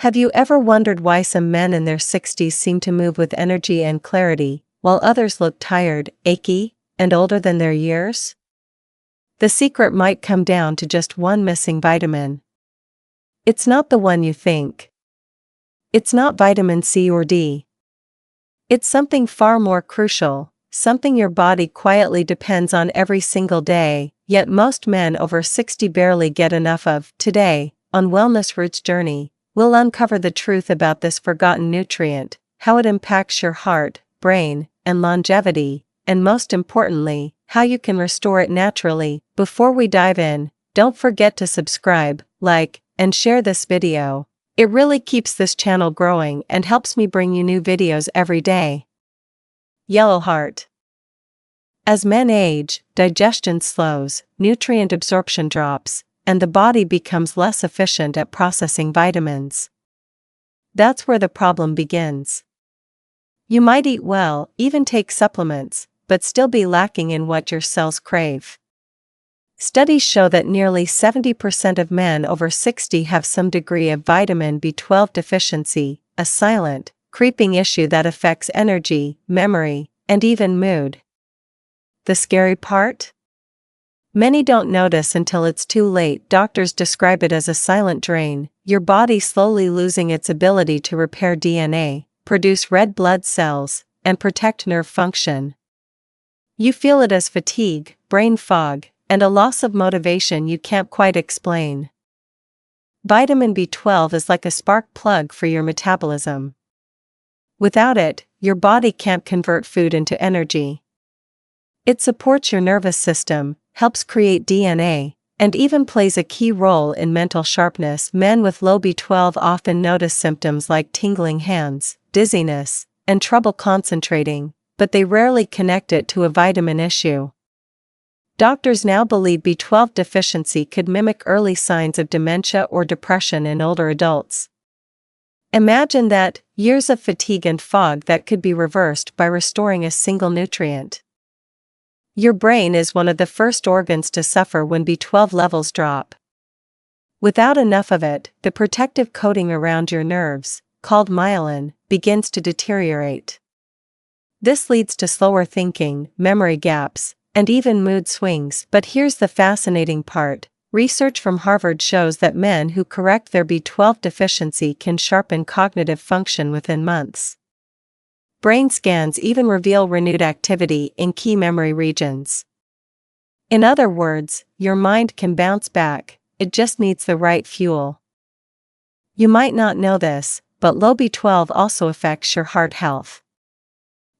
Have you ever wondered why some men in their 60s seem to move with energy and clarity, while others look tired, achy, and older than their years? The secret might come down to just one missing vitamin. It's not the one you think. It's not vitamin C or D. It's something far more crucial, something your body quietly depends on every single day, yet most men over 60 barely get enough of. Today, on Wellness Roots Journey, we'll uncover the truth about this forgotten nutrient, how it impacts your heart, brain, and longevity, and most importantly, how you can restore it naturally. Before we dive in, don't forget to subscribe, like, and share this video. It really keeps this channel growing and helps me bring you new videos every day. Yellow heart. As men age, digestion slows, nutrient absorption drops, and the body becomes less efficient at processing vitamins. That's where the problem begins. You might eat well, even take supplements, but still be lacking in what your cells crave. Studies show that nearly 70% of men over 60 have some degree of vitamin B12 deficiency, a silent, creeping issue that affects energy, memory, and even mood. The scary part? Many don't notice until it's too late. Doctors describe it as a silent drain, your body slowly losing its ability to repair DNA, produce red blood cells, and protect nerve function. You feel it as fatigue, brain fog, and a loss of motivation you can't quite explain. Vitamin B12 is like a spark plug for your metabolism. Without it, your body can't convert food into energy. It supports your nervous system, helps create DNA, and even plays a key role in mental sharpness. Men with low B12 often notice symptoms like tingling hands, dizziness, and trouble concentrating, but they rarely connect it to a vitamin issue. Doctors now believe B12 deficiency could mimic early signs of dementia or depression in older adults. Imagine that, years of fatigue and fog that could be reversed by restoring a single nutrient. Your brain is one of the first organs to suffer when B12 levels drop. Without enough of it, the protective coating around your nerves, called myelin, begins to deteriorate. This leads to slower thinking, memory gaps, and even mood swings. But here's the fascinating part. Research from Harvard shows that men who correct their B12 deficiency can sharpen cognitive function within months. Brain scans even reveal renewed activity in key memory regions. In other words, your mind can bounce back, it just needs the right fuel. You might not know this, but low B12 also affects your heart health.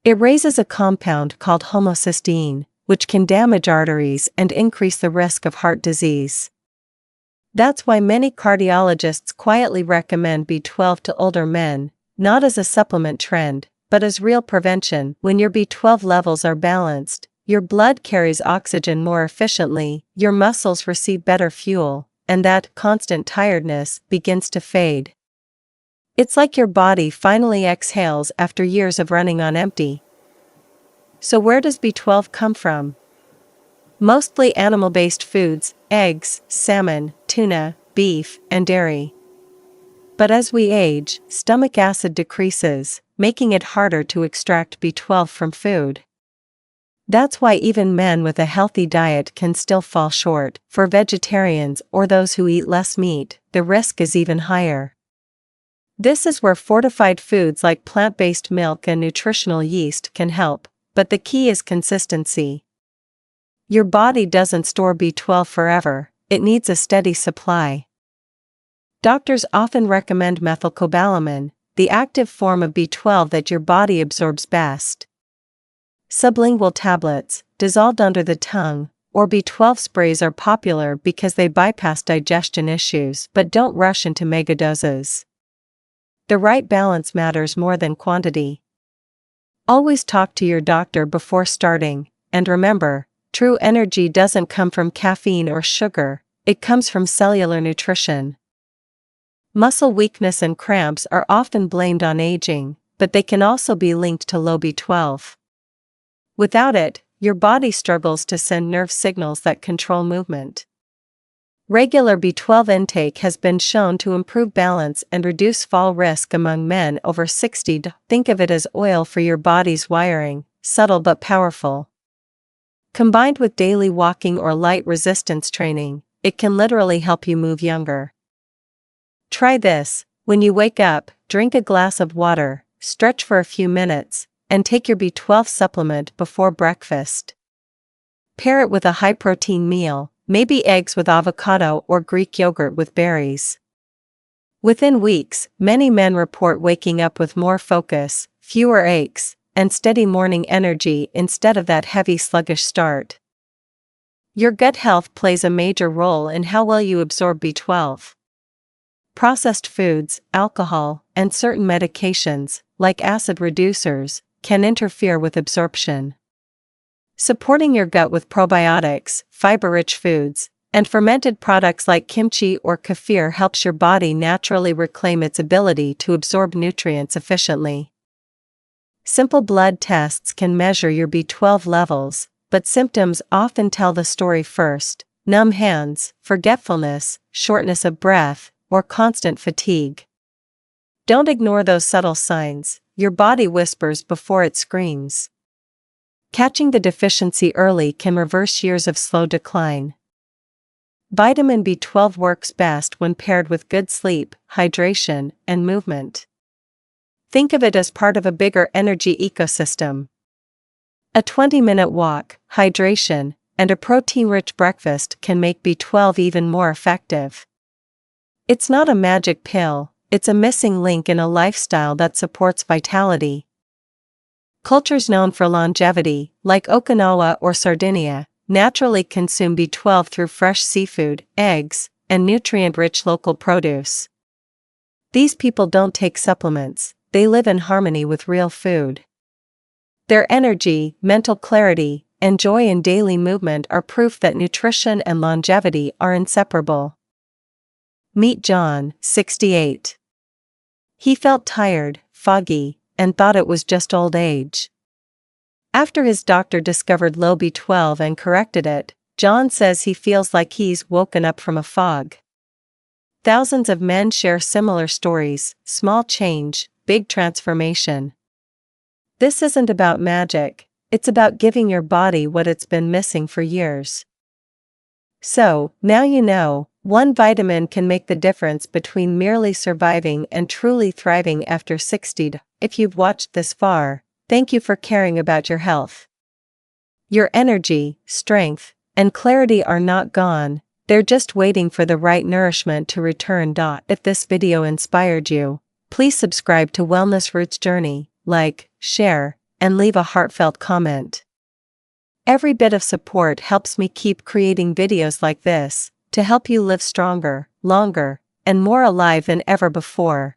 It raises a compound called homocysteine, which can damage arteries and increase the risk of heart disease. That's why many cardiologists quietly recommend B12 to older men, not as a supplement trend, but as real prevention. When your B12 levels are balanced, your blood carries oxygen more efficiently, your muscles receive better fuel, and that constant tiredness begins to fade. It's like your body finally exhales after years of running on empty. So where does B12 come from? Mostly animal-based foods, eggs, salmon, tuna, beef, and dairy. But as we age, stomach acid decreases, making it harder to extract B12 from food. That's why even men with a healthy diet can still fall short. For vegetarians or those who eat less meat, the risk is even higher. This is where fortified foods like plant-based milk and nutritional yeast can help, but the key is consistency. Your body doesn't store B12 forever, it needs a steady supply. Doctors often recommend methylcobalamin, the active form of B12 that your body absorbs best. Sublingual tablets, dissolved under the tongue, or B12 sprays are popular because they bypass digestion issues but don't rush into megadoses. The right balance matters more than quantity. Always talk to your doctor before starting, and remember, true energy doesn't come from caffeine or sugar, it comes from cellular nutrition. Muscle weakness and cramps are often blamed on aging, but they can also be linked to low B12. Without it, your body struggles to send nerve signals that control movement. Regular B12 intake has been shown to improve balance and reduce fall risk among men over 60. Think of it as oil for your body's wiring, subtle but powerful. Combined with daily walking or light resistance training, it can literally help you move younger. Try this: when you wake up, drink a glass of water, stretch for a few minutes, and take your B12 supplement before breakfast. Pair it with a high-protein meal, maybe eggs with avocado or Greek yogurt with berries. Within weeks, many men report waking up with more focus, fewer aches, and steady morning energy instead of that heavy sluggish start. Your gut health plays a major role in how well you absorb B12. Processed foods, alcohol, and certain medications, like acid reducers, can interfere with absorption. Supporting your gut with probiotics, fiber-rich foods, and fermented products like kimchi or kefir helps your body naturally reclaim its ability to absorb nutrients efficiently. Simple blood tests can measure your B12 levels, but symptoms often tell the story first: numb hands, forgetfulness, shortness of breath, or constant fatigue. Don't ignore those subtle signs. Your body whispers before it screams. Catching the deficiency early can reverse years of slow decline. Vitamin B12 works best when paired with good sleep, hydration, and movement. Think of it as part of a bigger energy ecosystem. A 20-minute walk, hydration, and a protein-rich breakfast can make B12 even more effective. It's not a magic pill, it's a missing link in a lifestyle that supports vitality. Cultures known for longevity, like Okinawa or Sardinia, naturally consume B12 through fresh seafood, eggs, and nutrient-rich local produce. These people don't take supplements, they live in harmony with real food. Their energy, mental clarity, and joy in daily movement are proof that nutrition and longevity are inseparable. Meet John, 68. He felt tired, foggy, and thought it was just old age. After his doctor discovered low B12 and corrected it, John says he feels like he's woken up from a fog. Thousands of men share similar stories: small change, big transformation. This isn't about magic, it's about giving your body what it's been missing for years. So, now you know, one vitamin can make the difference between merely surviving and truly thriving after 60. If you've watched this far, thank you for caring about your health. Your energy, strength, and clarity are not gone, they're just waiting for the right nourishment to return. If this video inspired you, please subscribe to Wellness Roots Journey, like, share, and leave a heartfelt comment. Every bit of support helps me keep creating videos like this, to help you live stronger, longer, and more alive than ever before.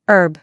Herb.